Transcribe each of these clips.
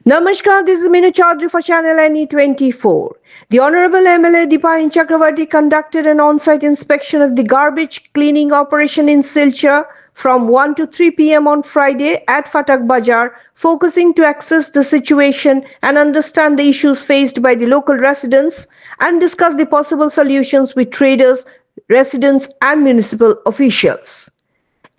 Namaskar, this is Meenu Chaudhary for Channel NE24. The Honorable MLA Deepanjan Chakravarti conducted an on-site inspection of the garbage cleaning operation in Silchar from 1 to 3 p.m. on Friday at Fatak Bazar, focusing to assess the situation and understand the issues faced by the local residents and discuss the possible solutions with traders, residents and municipal officials.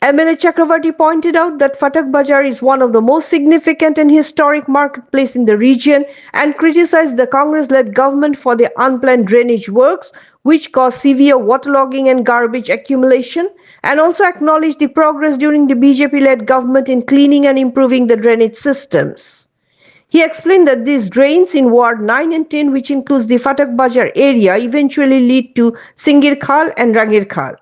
MLA Chakravarti pointed out that Fatak Bazar is one of the most significant and historic marketplace in the region and criticized the Congress-led government for their unplanned drainage works, which caused severe waterlogging and garbage accumulation, and also acknowledged the progress during the BJP-led government in cleaning and improving the drainage systems. He explained that these drains in Ward 9 and 10, which includes the Fatak Bazar area, eventually lead to Singir Khal and Rangir Khal.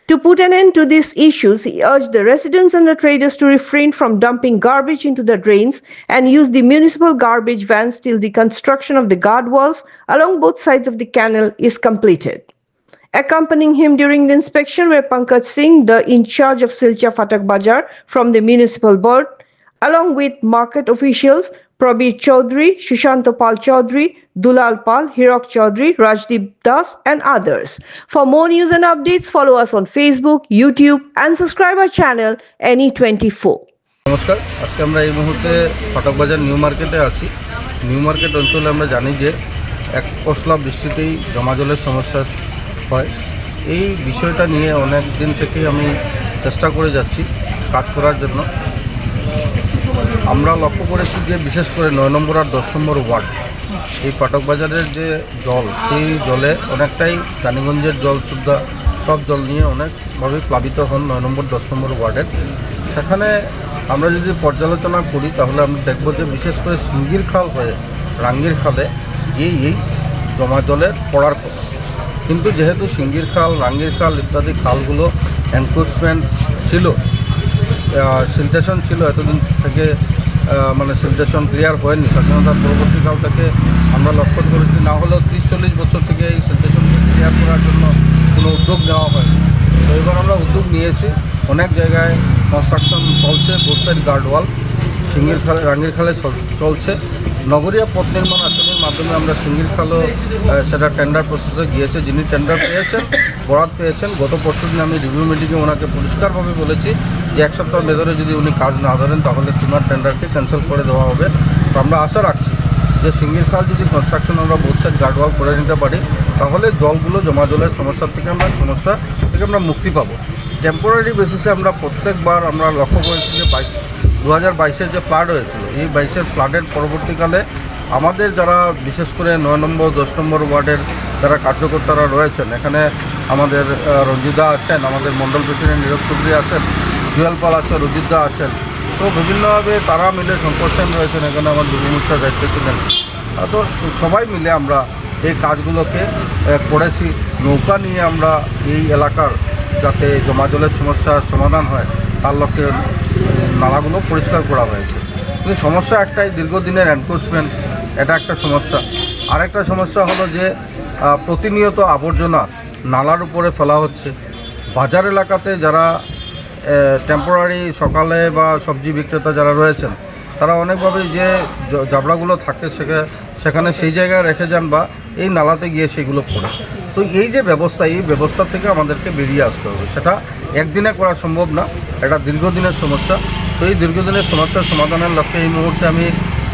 To put an end to these issues, he urged the residents and the traders to refrain from dumping garbage into the drains and use the municipal garbage vans till the construction of the guard walls along both sides of the canal is completed. Accompanying him during the inspection were Pankaj Singh, the in charge of Silchar Fatak Bazar from the municipal board, along with market officials Prabir Chaudhary, Shushant Pal Chaudhary, Dulal Pal, Hirok Chaudhary, Rajdeep Das and others. For more news and updates, follow us on Facebook, YouTube and subscribe our channel NE24. নমস্কার, আজকে আমরা এই মুহূর্তে ফটক বাজার new মার্কেটে আছি। New market অঞ্চলে আমরা জানি যে এক পশলা বৃষ্টিতেই জমা জলের সমস্যা হয়। এই বিষয়টা নিয়ে অনেক দিন থেকেই আমি চেষ্টা করে যাচ্ছি কাজ করার জন্য। আমরা লক্ষ্য করেছি যে বিশেষ করে 9 নম্বর আর 10 নম্বর ওয়ার্ড, এই ফটক বাজারের যে জল, সেই জলে অনেকটাই রানীগঞ্জের জল সুদ্ধা সব জল নিয়ে অনেকভাবে প্লাবিত হন 9 নম্বর 10 নম্বর ওয়ার্ডের। সেখানে আমরা যদি পর্যালোচনা করি তাহলে আমরা দেখব যে বিশেষ করে সিঙ্গির খাল হয়ে রাঙ্গির খালে এই জমা জলের পড়ার কথা। কিন্তু যেহেতু সিঙ্গির খাল, রাঙ্গির খাল ইত্যাদি খালগুলো এনক্রোচমেন্ট ছিল, সিলটেশন ছিল, এতদিন থেকে মানে সিলটেশন ক্লিয়ার হয়নি। স্বাধীনতার পরবর্তীকাল থেকে আমরা লক্ষ্য করেছি না হলেও 30-40 বছর থেকে এই সিলটেশনকে ক্লিয়ার করার জন্য কোনো উদ্যোগ নেওয়া হয়নি। তো এবার আমরা উদ্যোগ নিয়েছি, অনেক জায়গায় কনস্ট্রাকশন চলছে, বোথ সাইড গার্ডওয়াল সিঙ্গির খালে রাঙ্গির খালে চলছে। নগরীয় পথ নির্মাণ আসনের মাধ্যমে আমরা সিঙ্গির খালও সেটা টেন্ডার প্রসেসে গিয়েছে। যিনি টেন্ডার পেয়েছেন, বরাদ পেয়েছেন, গত পরশুদিন আমি রিভিউ মিটিংয়ে ওনাকে পরিষ্কারভাবে বলেছি যে এক সপ্তাহের ভেতরে যদি উনি কাজ না ধরেন তাহলে তোমার টেন্ডারকে ক্যান্সেল করে দেওয়া হবে। তো আমরা আশা রাখছি যে সিঙ্গির খাল যদি কনস্ট্রাকশন আমরা বোথ সাইড গার্ডওয়াল করে নিতে পারি তাহলে জলগুলো জমা জলের সমস্যা থেকে আমরা মুক্তি পাবো। টেম্পোরারি বেসিসে আমরা প্রত্যেকবার আমরা লক্ষ্য করেছি যে 2022-এর যে ফ্লাড হয়েছিল, এই 22-এর ফ্লাডের পরবর্তীকালে আমাদের যারা বিশেষ করে 9 নম্বর 10 নম্বর ওয়ার্ডের যারা কার্যকর্তারা রয়েছেন, এখানে আমাদের রঞ্জিতা আছেন, আমাদের মণ্ডল প্রেসিডেন্ট নীরব চৌধুরী আছেন, জুয়েল পাল আছেন, রঞ্জিতা আছেন, তো বিভিন্নভাবে তারা মিলে শঙ্কর সেন রয়েছেন, এখানে আমার যুবমোর্চার দায়িত্ব ছিলেন। তো সবাই মিলে আমরা এই কাজগুলোকে করেছি। নৌকা নিয়ে আমরা এই এলাকার যাতে জমা জলের সমস্যার সমাধান হয় তার লক্ষ্যে নালাগুলো পরিষ্কার করা হয়েছে। কিন্তু সমস্যা একটাই, দীর্ঘদিনের এনক্রোচমেন্ট, এটা একটা সমস্যা। আরেকটা সমস্যা হলো যে প্রতিনিয়ত আবর্জনা নালার উপরে ফেলা হচ্ছে। বাজার এলাকাতে যারা টেম্পোরারি সকালে বা সবজি বিক্রেতা যারা রয়েছেন তারা অনেকভাবে যে জাবড়াগুলো থাকে সেখানে সেই জায়গায় রেখে যান বা এই নালাতে গিয়ে সেগুলো পড়ে। তো এই যে ব্যবস্থা, এই ব্যবস্থা থেকে আমাদেরকে বেরিয়ে আসতে হবে। সেটা একদিনে করা সম্ভব না, এটা দীর্ঘদিনের সমস্যা। তো এই দীর্ঘদিনের সমস্যার সমাধানের লক্ষ্যে এই মুহূর্তে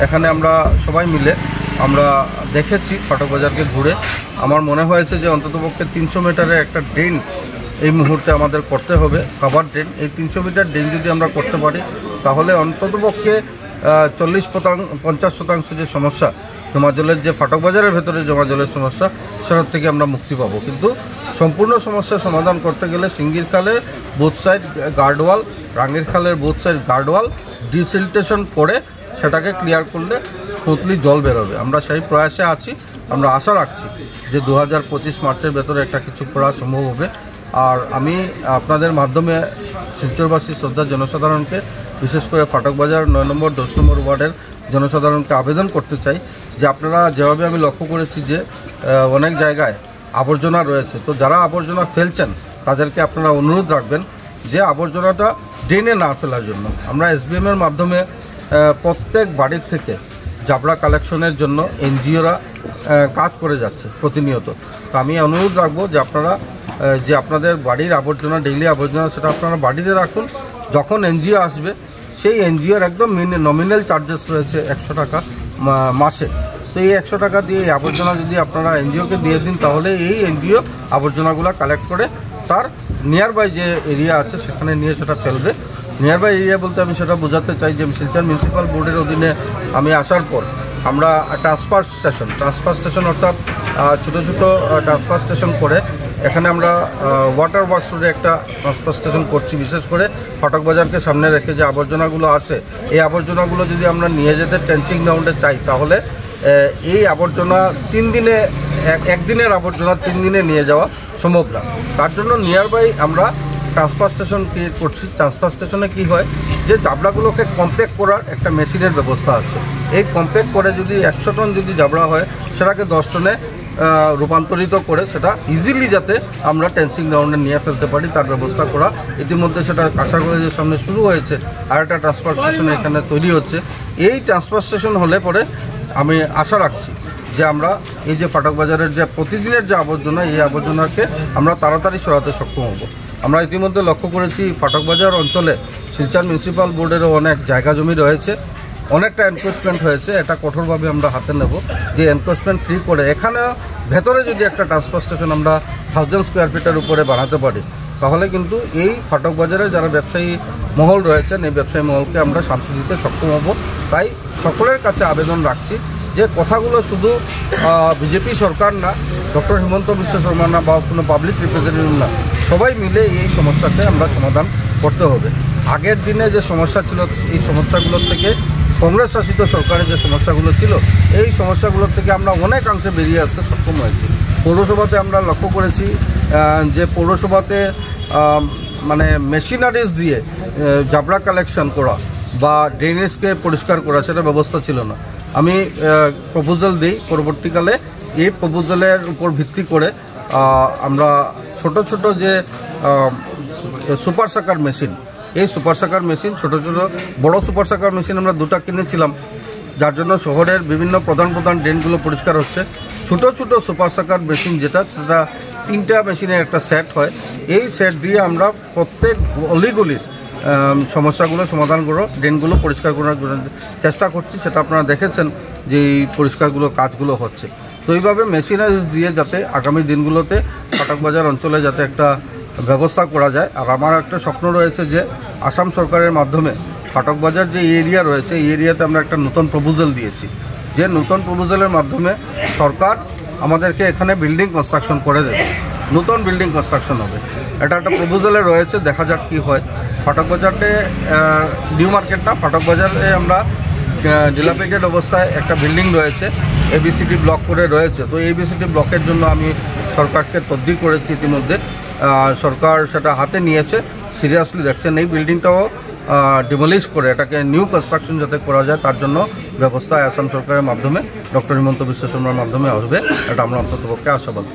এখানে আমরা সবাই মিলে আমরা দেখেছি ফটক বাজারকে ঘুরে। আমার মনে হয়েছে যে অন্ততপক্ষে 300 মিটারের একটা ড্রেন এই মুহূর্তে আমাদের করতে হবে, কাভার ড্রেন। এই 300 মিটার ড্রেন যদি আমরা করতে পারি তাহলে অন্ততপক্ষে 40-50% যে সমস্যা জমা জলের, যে ফাটক বাজারের ভেতরে জমা জলের সমস্যা, সেটার থেকে আমরা মুক্তি পাবো। কিন্তু সম্পূর্ণ সমস্যার সমাধান করতে গেলে সিঙ্গির খালের বোথ সাইড গার্ডওয়াল, রাঙ্গির খালের বোথ সাইড গার্ডওয়াল ডিসিলটেশন করে সেটাকে ক্লিয়ার করলে স্মুথলি জল বেরোবে। আমরা সেই প্রয়াসে আছি। আমরা আশা রাখছি যে 2025 মার্চের ভেতরে একটা কিছু করা সম্ভব হবে। আর আমি আপনাদের মাধ্যমে শিলচরবাসী শ্রদ্ধা জনসাধারণকে, বিশেষ করে ফাটক বাজার 9 নম্বর 10 নম্বর ওয়ার্ডের জনসাধারণকে আবেদন করতে চাই যে আপনারা যেভাবে আমি লক্ষ্য করেছি যে অনেক জায়গায় আবর্জনা রয়েছে, তো যারা আবর্জনা ফেলছেন তাদেরকে আপনারা অনুরোধ রাখবেন যে আবর্জনাটা ড্রেনে না ফেলার জন্য। আমরা SBM-এর মাধ্যমে প্রত্যেক বাড়ির থেকে জাবরা কালেকশনের জন্য এনজিওরা কাজ করে যাচ্ছে প্রতিনিয়ত। তো আমি অনুরোধ রাখবো যে আপনারা যে আপনাদের বাড়ির আবর্জনা, ডেইলি আবর্জনা, সেটা আপনারা বাড়িতে রাখুন। যখন এনজিও আসবে সেই এনজিওর একদম নমিনাল চার্জেস রয়েছে 100 টাকা মাসে। তো এই 100 টাকা দিয়ে এই আবর্জনা যদি আপনারা এনজিওকে দিয়ে দিন, তাহলে এই এনজিও আবর্জনাগুলো কালেক্ট করে তার নিয়ার বাই যে এরিয়া আছে সেখানে নিয়ে সেটা ফেলবে। নিয়ার বাই এরিয়া বলতে আমি সেটা বোঝাতে চাই যে শিলচর মিউনিসিপ্যাল বোর্ডের অধীনে আমি আসার পর আমরা ট্রান্সফার স্টেশন অর্থাৎ ছোটো ছোটো ট্রান্সফার স্টেশন করে এখানে আমরা ওয়াটার ওয়ার্কস রোডে একটা ট্রান্সফার স্টেশন করছি। বিশেষ করে ফটক বাজারকে সামনে রেখে যে আবর্জনাগুলো আসে, এই আবর্জনাগুলো যদি আমরা নিয়ে যেতে ট্রেঞ্চিং গ্রাউন্ডে চাই, তাহলে এই আবর্জনা একদিনের আবর্জনা 3 দিনে নিয়ে যাওয়া সম্ভব না। তার জন্য নিয়ার বাই আমরা ট্রান্সফার স্টেশন ক্রিয়েট করছি। ট্রান্সফার স্টেশনে কী হয় যে জাবড়াগুলোকে কম্প্যাক্ট করার একটা মেশিনের ব্যবস্থা আছে। এই কম্প্যাক্ট করে যদি 100 টন যদি জাবড়া হয়, সেটাকে 10 টনে রূপান্তরিত করে সেটা ইজিলি যাতে আমরা ট্রেঞ্চিং গ্রাউন্ডে নিয়ে ফেলতে পারি তার ব্যবস্থা করা। ইতিমধ্যে সেটা কাঁচা কলেজের সামনে শুরু হয়েছে, আর একটা ট্রান্সফার স্টেশন এখানে তৈরি হচ্ছে। এই ট্রান্সফার স্টেশন হলে পরে আমি আশা রাখছি যে আমরা এই যে ফাটক বাজারের যে প্রতিদিনের যে আবর্জনা, এই আবর্জনাকে আমরা তাড়াতাড়ি সরাতে সক্ষম হব। আমরা ইতিমধ্যে লক্ষ্য করেছি ফাটক বাজার অঞ্চলে শিলচর মিউনিসিপ্যাল বোর্ডেরও অনেক জায়গা জমি রয়েছে, অনেকটা এনক্রোচমেন্ট হয়েছে। এটা কঠোরভাবে আমরা হাতে নেব যে এনক্রোচমেন্ট ফ্রি করে এখানে ভেতরে যদি একটা ট্রান্সফার স্টেশন আমরা 1000 স্কোয়ার ফিটের উপরে বানাতে পারি, তাহলে কিন্তু এই ফাটক বাজারে যারা ব্যবসায়ী মহল রয়েছেন, এই ব্যবসায়ী মহলকে আমরা শান্তি দিতে সক্ষম হব। তাই সকলের কাছে আবেদন রাখছি যে কথাগুলো শুধু বিজেপি সরকার না, ডক্টর হিমন্ত বিশ্ব শর্মা না, বা কোনো পাবলিক রিপ্রেজেন্টেটিভ না, সবাই মিলে এই সমস্যাকে আমরা সমাধান করতে হবে। আগের দিনে যে সমস্যা ছিল, এই সমস্যাগুলোর থেকে কংগ্রেস শাসিত সরকারের যে সমস্যাগুলো ছিল, এই সমস্যাগুলোর থেকে আমরা অনেকাংশে বেরিয়ে আসতে সক্ষম হয়েছি। পৌরসভাতে আমরা লক্ষ্য করেছি যে পৌরসভাতে মানে মেশিনারিজ দিয়ে জাবড়া কালেকশন করা বা ড্রেনেজকে পরিষ্কার করা, সেটা ব্যবস্থা ছিল না। আমি প্রপোজাল দিই, পরবর্তীকালে এই প্রপোজালের উপর ভিত্তি করে আমরা ছোট ছোট যে সুপার সাকার মেশিন, এই সুপার সাকার মেশিন, ছোটো ছোটো বড়ো সুপার সাকার মেশিন আমরা 2টা কিনেছিলাম, যার জন্য শহরের বিভিন্ন প্রধান ড্রেনগুলো পরিষ্কার হচ্ছে। ছোটো ছোটো সুপার সাকার মেশিন যেটা 3টা মেশিনের একটা সেট হয়, এই সেট দিয়ে আমরা প্রত্যেক অলিগলির সমস্যাগুলো সমাধান করো, ড্রেনগুলো পরিষ্কার করার চেষ্টা করছি। সেটা আপনারা দেখেছেন যে এই পরিষ্কারগুলো কাজগুলো হচ্ছে। তো এইভাবে মেশিনারিজ দিয়ে যাতে আগামী দিনগুলোতে ফাটক বাজার অঞ্চলে যাতে একটা ব্যবস্থা করা যায়। আর আমার একটা স্বপ্ন রয়েছে যে আসাম সরকারের মাধ্যমে ফাটক বাজার যে এরিয়া রয়েছে, এই এরিয়াতে আমরা একটা নতুন প্রপোজাল দিয়েছি, যে নতুন প্রপোজালের মাধ্যমে সরকার আমাদেরকে এখানে বিল্ডিং কনস্ট্রাকশন করে দেবে, নতুন বিল্ডিং কনস্ট্রাকশন হবে। এটা একটা প্রপোজালে রয়েছে, দেখা যাক কী হয়। ফাটক বাজারতে নিউ মার্কেট না, ফাটক বাজারে আমরা ডিলাপিটেড অবস্থায় একটা বিল্ডিং রয়েছে, এবিসিডি ব্লক করে রয়েছে। তো এবিসিডি ব্লকের জন্য আমি সরকারকে তদবির করেছি ইতিমধ্যে, সরকার সেটা হাতে নিয়েছে, সিরিয়াসলি দেখছেন। এই বিল্ডিংটাও ডিমলিশ করে এটাকে নিউ কনস্ট্রাকশন যাতে করা যায়, তার জন্য ব্যবস্থা আসাম সরকারের মাধ্যমে, ডক্টর হিমন্ত বিশ্ব শর্মার মাধ্যমে আসবে, এটা আমরা অন্ততপক্ষে আশাবাদী।